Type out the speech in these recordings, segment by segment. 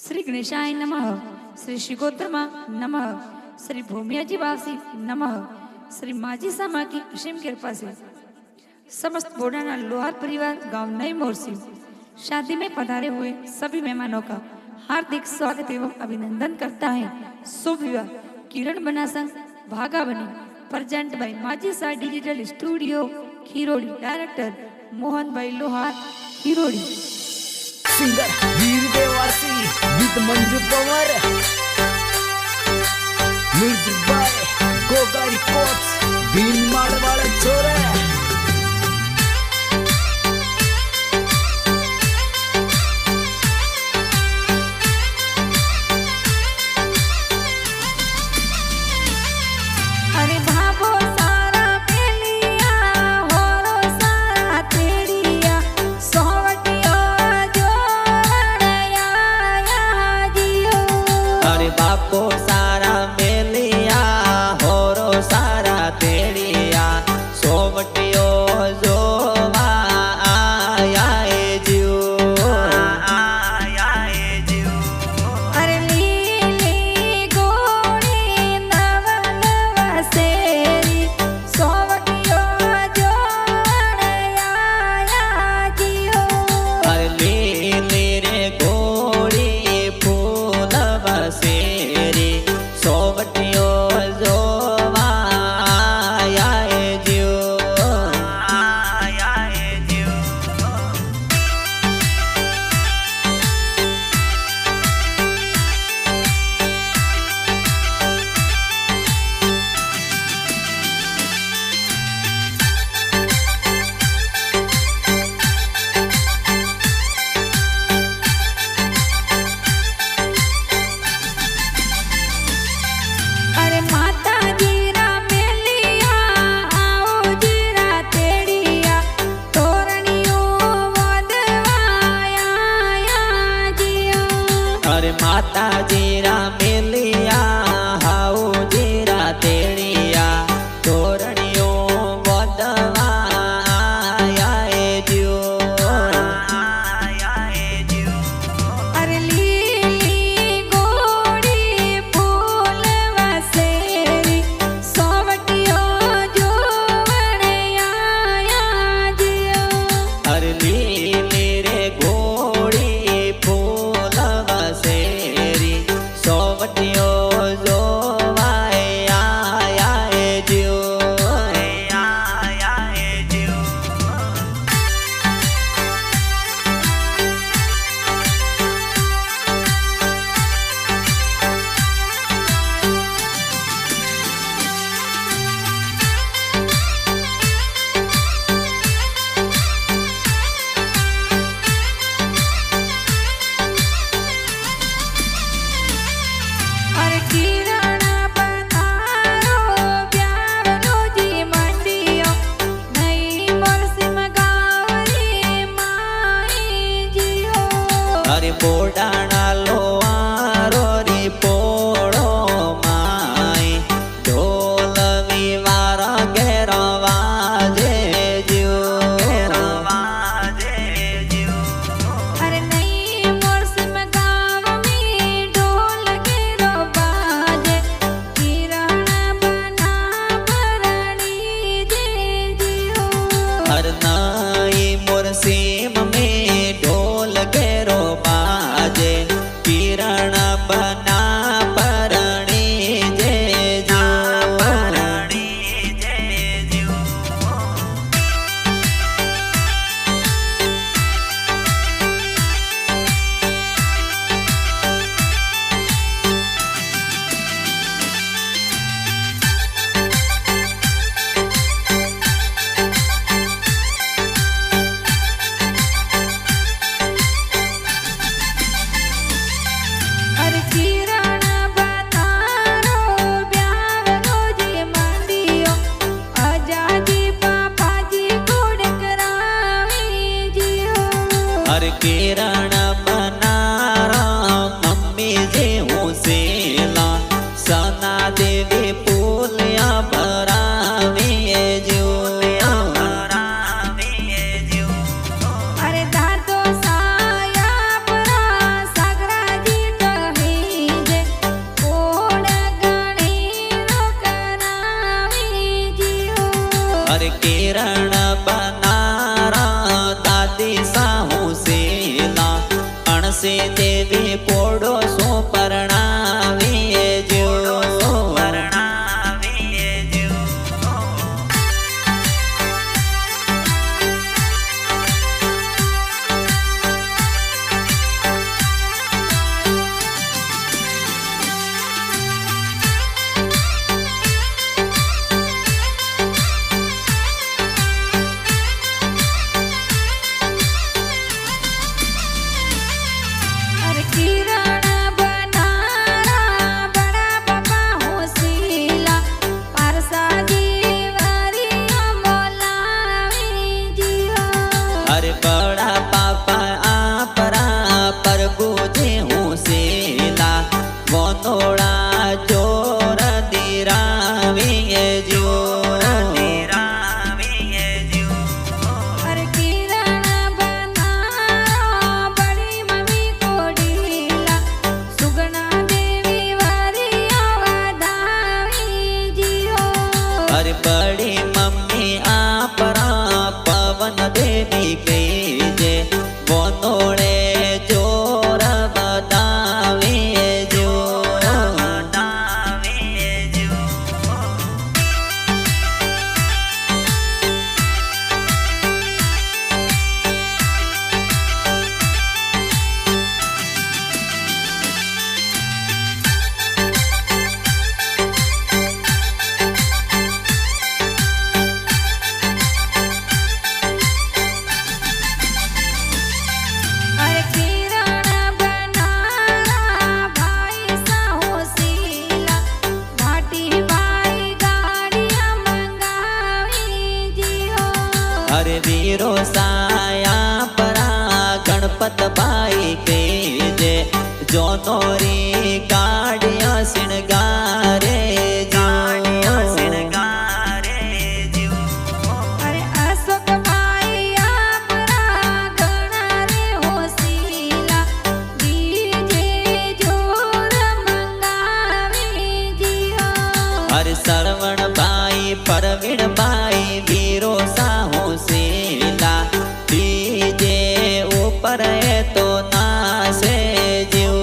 श्री गणेशाय नमः, श्री शिगोत्रमा नमः, श्री भूमियाजीवासी नमः। श्री माजी सामा की असीम कृपा से समस्त बोडाना लोहार परिवार गांव नई मोरसी शादी में पधारे हुए सभी मेहमानों का हार्दिक स्वागत एवं अभिनंदन करता है। शुभ विवाह किरण बना संघ भागा बनी present by Majisa digital studio Khirodi. Director Mohan Bhai Lohar Khirodi. Singer Veer Dewasi गीत मंजू पवार म्यूजिक बाय गोगारी कोट्स बीन माड़वाड़ा छोरा। बापो सारा मेलिया होरो सारा तेड़िया सोमटियो जोवा आया जीव अरे लीली गोड़ी नव नव सेरी सोमटियो जोड़या जियो। अरे लीली रे गोड़ी फूल बसेरी सोमटियो जोवा आया जीव। अरे माता जीरा मेलिया आओ जीरा तेड़िया तोरणियो वदवाया जियो। अरे माता जीरा मेलिया हाउ जीरा तेड़िया तोरणियो वदवा आया जियो। अरे लीली गोड़ी फूल वसेरी सोवटियो जोवणया जियो। अरे लीली रे घोड़ी फूल बसेरी सोवटियो जोवाया जियो। अरे किरण पधारो प्यारो जी मंडियो नई मोरसिम गावरी माई जियो। अरे बोडाना लोहारो रे पोड़ो माई ढोल विवार घेरवा जे जियो। अरे नई मोरसिम गाव में ढोल गिरो बाजे किरण बना भरणी जे जियो। हर नाई मोरसीम में ढोल घेरो बाजे દેવી પોડો સો પરણાવીએ જો अरे बड़ा पापा आपरा प्रभु जी हूँ सीला वनोड़ा जोर दिरावीए जो अरे बड़ी मम्मी आपरा पवन देवी के जे वनोड़े जोर बतावीए जो अरे वीरो साया परा गणपत भाई के जे जोनोरी गाड़िया सिणगारे जो अरे अशोक भाई आपरा घणा रे होशीला डीजे जोर मंगावी जियो अरे श्रवण भाई परवीण भाई वीरो साहू सीला डीजे ऊपर है तो नासे जीव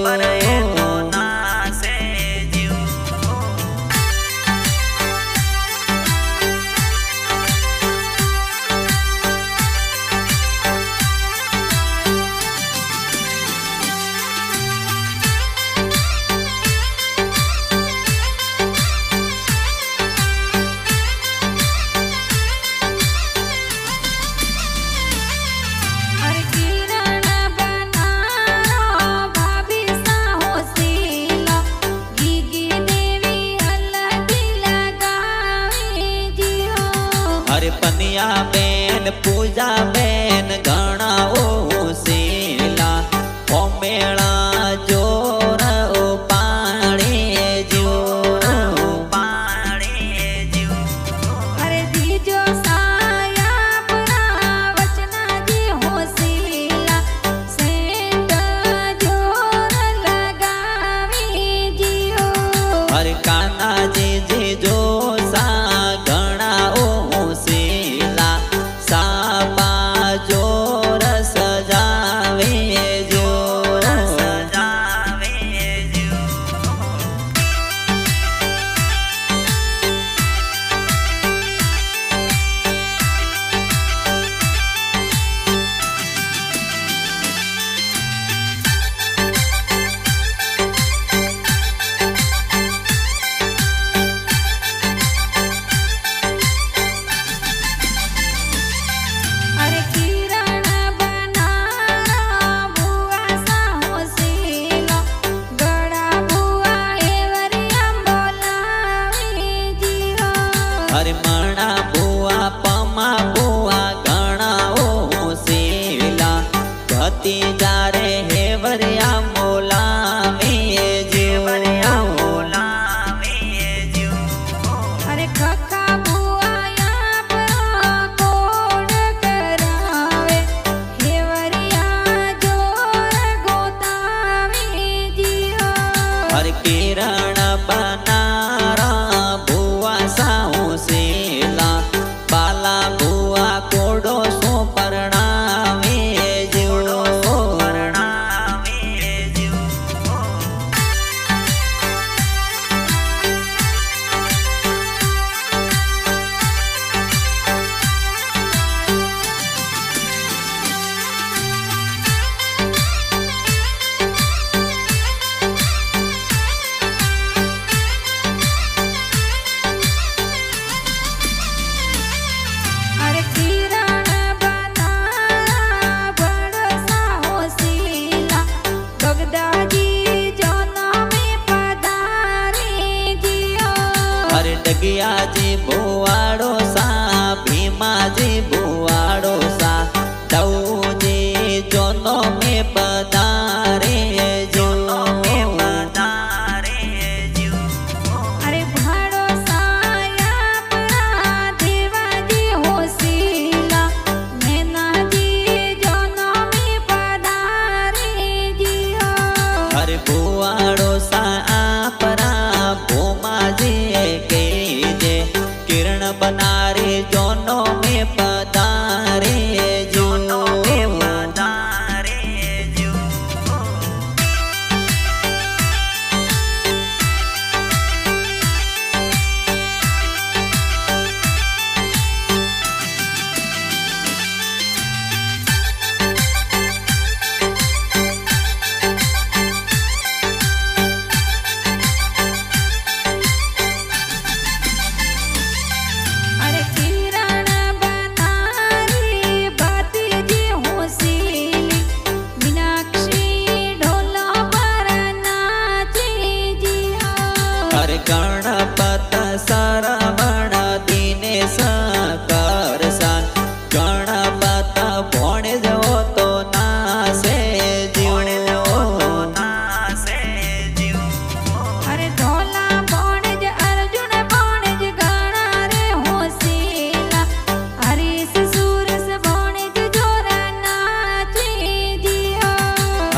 अरे पनिया बेन पूजा बेन घणा ओ सीला ओ मेला जोर ओ पाणी जो अरे दीजो साया परा वचना जी होशीला सेंट जोर लगावी जियो अरे काना जी जी जो सा घणा ओ सीला सापा जोर सजावे जो अरे किरण बनारा बुआ सा होशीला गड़ा बुआ एवरिया बोलावी जियो अरे मणा बुआ पमा बुआ घणा ओ सीला भती जारे हेवरिया मोलावे जो अरे खखा बुआ आपरा कोड करावे हेवरिया जोर गोतावी जियो अरे किरण बनारा बुआ साहू सीला बाला बुआ कोडो सो परणावे जो अरे भुवाड़ो सापरा भूमाजी के जे किरण बनारे जोनो में पधारे जोनो में पधारे जो अरे किरण बनारी भतीजी होशिली मीनाक्षी ढोला पर नाचे जिया अरे गणपत सरवण दिनेश करसान गणपत भोणे जो तो नासे जीव नासे जीव अरे ढोला बोणज अर्जुन बोणज गणा रे होशिला हरीश सूरस बोणज जोरा नाचे जिया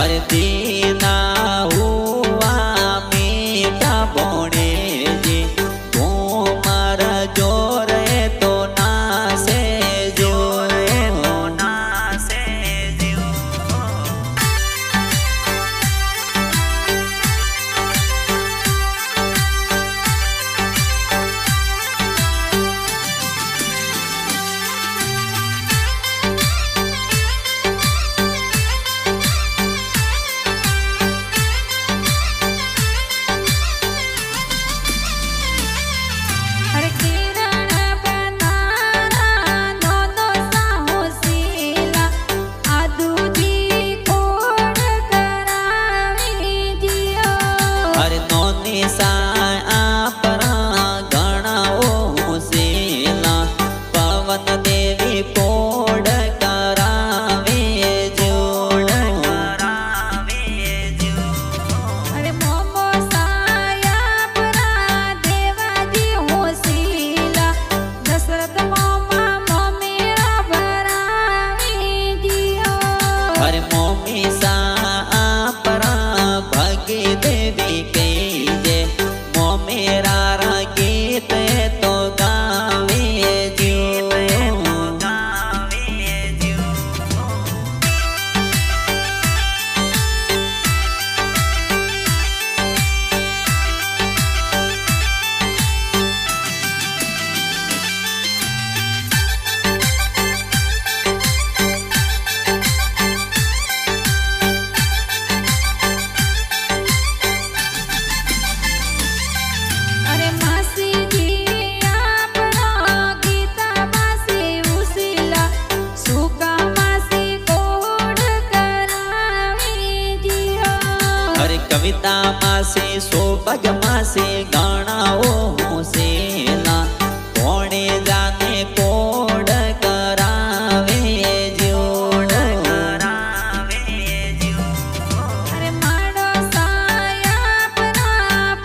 अरे दीना हुआ मीठा भोणे जी घूमर जोर तो नासे जो नासे जीव अरे किरण बनारा दोनो साहोशीला आदुजी कोड करावी जिया अरे नोनी सा आपरा गणाओ होशिला पवन देवी कोड करावे जोड़ करावे जो अरे मोमो साया परा देवाजी होशीला दशरथ मोमा मोमेरा भरावी जिया अरे मोमी सा आपरा भगी देवी के जे मोमेरा गीत तो गावे जो गावे जो अरे मासी जी आपरा गीता मासी उशीला सुका मासी कोड करावी जिया अरे कविता मासे सोबग मासे गाणाओ होसेला कोणे जाने कोड करावे जोड़ करावे जो अरे माडो साया परा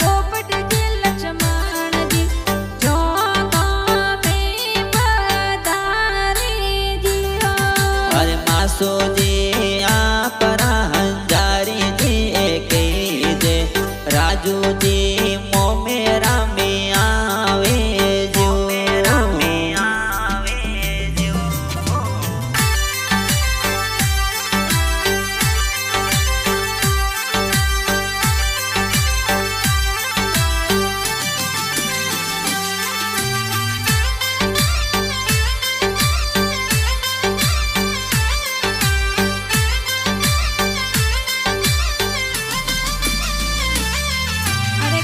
पोपट जी लक्ष्मण जी जो में पधारे जिया अरे मासो जी आपरा हंजारी जी के जे राजू जी मोमेरा में आवे जो मेरा में आवे जो अरे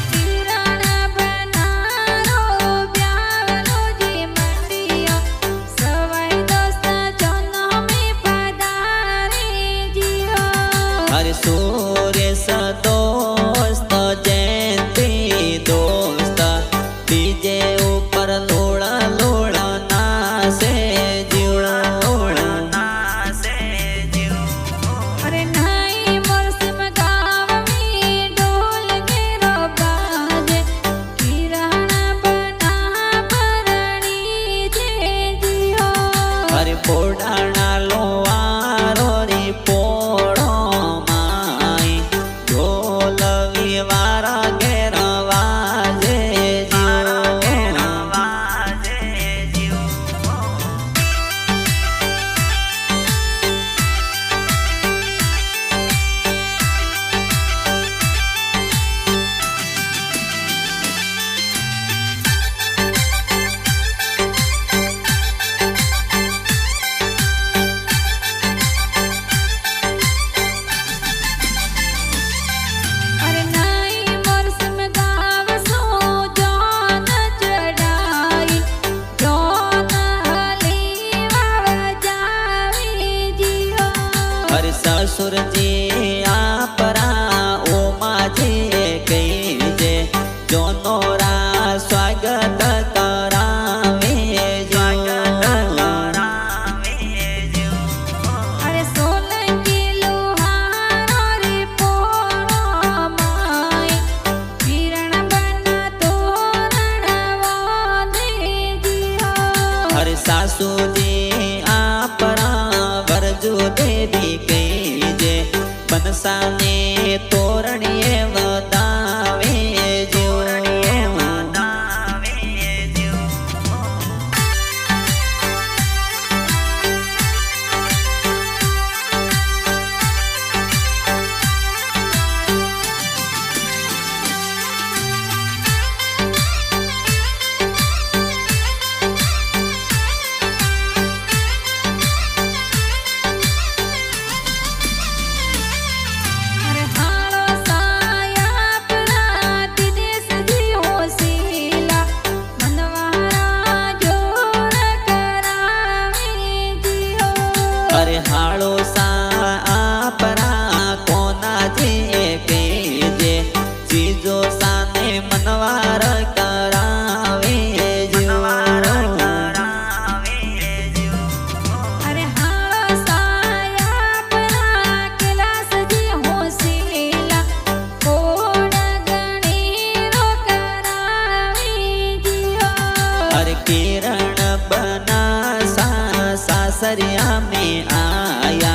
बासरिया में आया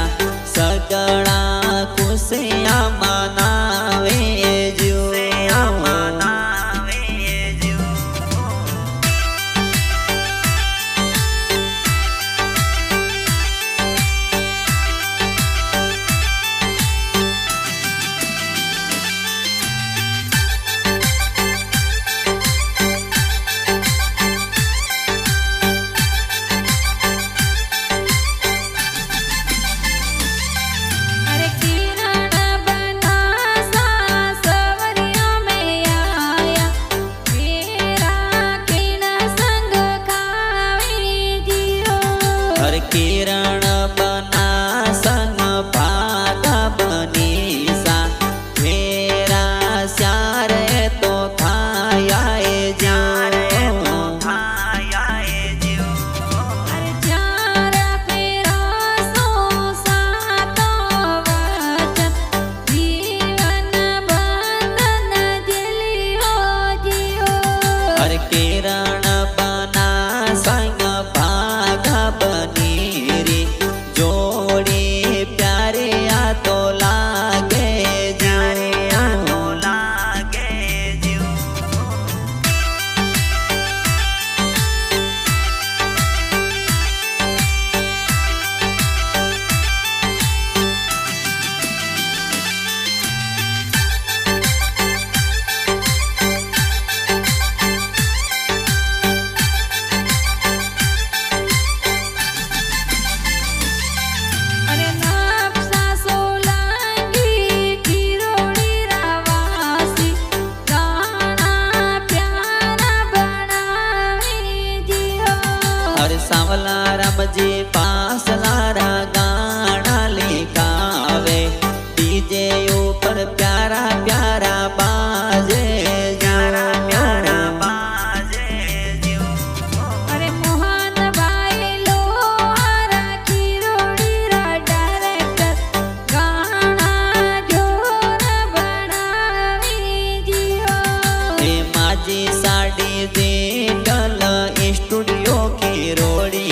सगड़ा खुशियाँ मनावे जो अरे किरण बना सा सवरियों में आया मेरा किन संग खावे जियो हर किरण बना संग भागा बनीसा मेरा स्यारे तो खाया जो अरे चार फेरा सो सातो वचन जीवन बंधन दिलियो जियो हर किरण बना संग भागा बनीरी जोड़ी प्यारे आ तो लागे जो अरे नापसा सोलांगी किरोड़ी रावासी गाना प्यारा बनावे जियो हर सांवला राम जी पासलारा गाना लिखावे डीजे ऊपर प्यारा प्यारा बाजे अरे मोहन भाई लोहारा किरोड़ी रा डायरेक्टर गाना जोर बनावे जियो हे माझी साडी दे डल स्टुडियो की रोडी